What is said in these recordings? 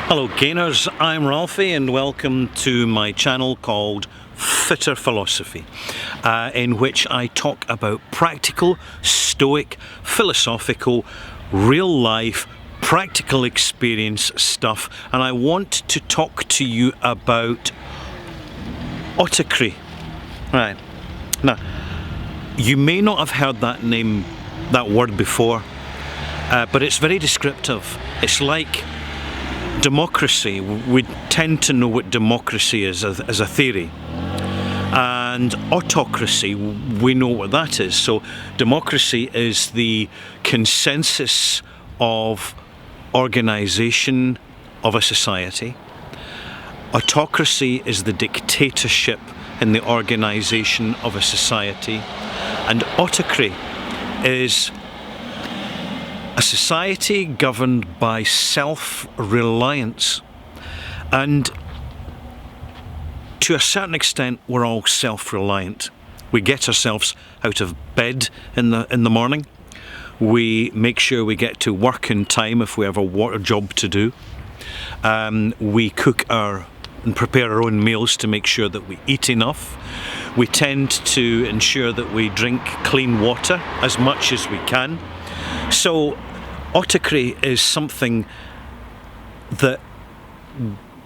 Hello gainers, I'm Ralphie and welcome to my channel called Fitter Philosophy, in which I talk about practical, stoic, philosophical, real life, practical experience stuff, and I want to talk to you about Autarky. Right, now you may not have heard that word before, but it's very descriptive. It's like democracy. We tend to know what democracy is as a theory, and autocracy, we know what that is. So democracy is the consensus of organisation of a society. Autocracy is the dictatorship in the organisation of a society, and autarky is a society governed by self-reliance. And to a certain extent, we're all self-reliant. We get ourselves out of bed in the morning. We make sure we get to work in time if we have a job to do. We cook and prepare our own meals to make sure that we eat enough. We tend to ensure that we drink clean water as much as we can. So autarky is something that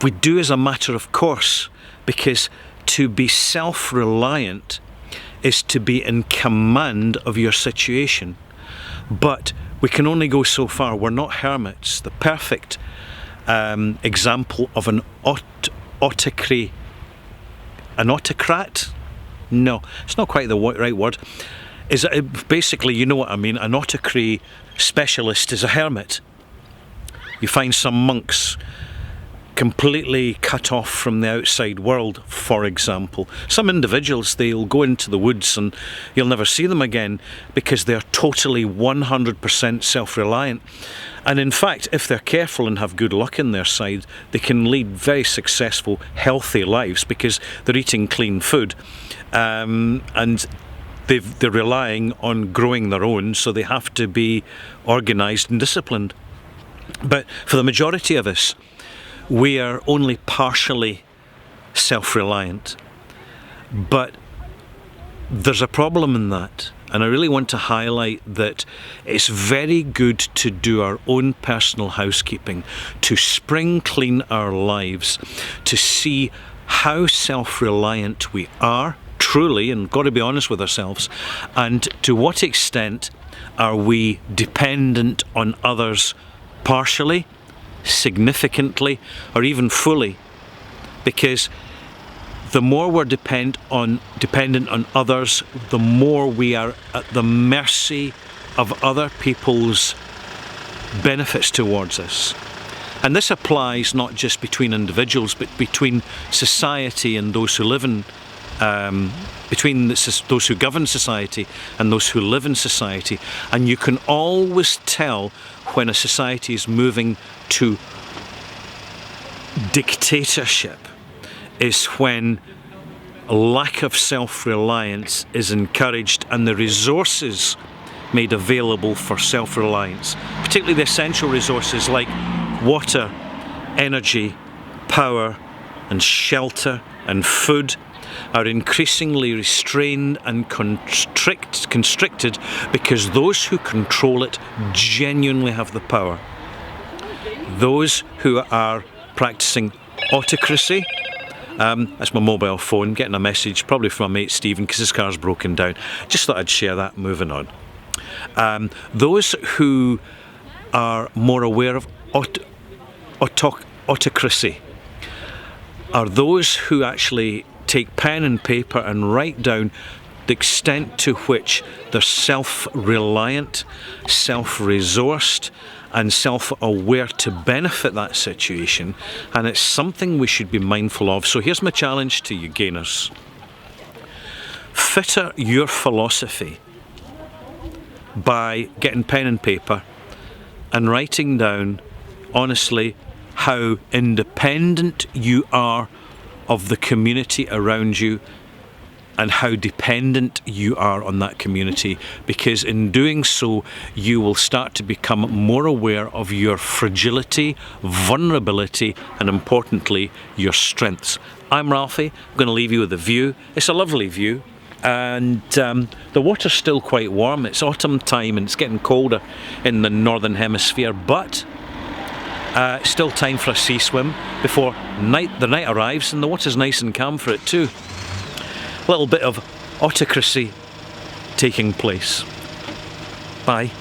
we do as a matter of course, because to be self-reliant is to be in command of your situation. But we can only go so far. We're not hermits. The perfect example of an autarky, an autocrat? No, it's not quite the right word. Is basically, you know what I mean, an autarky specialist is a hermit. You find some monks completely cut off from the outside world, for example. Some individuals, they'll go into the woods and you'll never see them again because they're totally 100% self-reliant. And in fact, if they're careful and have good luck in their side, they can lead very successful, healthy lives because they're eating clean food. And they're relying on growing their own, so they have to be organised and disciplined. But for the majority of us, we are only partially self-reliant. But there's a problem in that, and I really want to highlight that it's very good to do our own personal housekeeping, to spring clean our lives, to see how self-reliant we are, truly, and got to be honest with ourselves, and to what extent are we dependent on others partially, significantly, or even fully. Because the more we're dependent on others, the more we are at the mercy of other people's benefits towards us. And this applies not just between individuals, but between society and those who live in between those who govern society and those who live in society. And you can always tell when a society is moving to dictatorship is when a lack of self-reliance is encouraged and the resources made available for self-reliance, particularly the essential resources like water, energy, power and shelter and food, are increasingly restrained and constricted because those who control it genuinely have the power. Those who are practicing autocracy, that's my mobile phone, getting a message, probably from my mate Stephen because his car's broken down. Just thought I'd share that, moving on. Those who are more aware of autocracy are those who actually take pen and paper and write down the extent to which they're self-reliant, self-resourced and self-aware to benefit that situation, and it's something we should be mindful of. So here's my challenge to you gainers. Fitter your philosophy by getting pen and paper and writing down honestly how independent you are of the community around you, and how dependent you are on that community, because in doing so you will start to become more aware of your fragility, vulnerability, and importantly your strengths. I'm Ralphie. I'm going to leave you with a view. It's a lovely view, and the water's still quite warm. It's autumn time and it's getting colder in the northern hemisphere, but still time for a sea swim before the night arrives, and the water's nice and calm for it too. A little bit of autocracy taking place. Bye.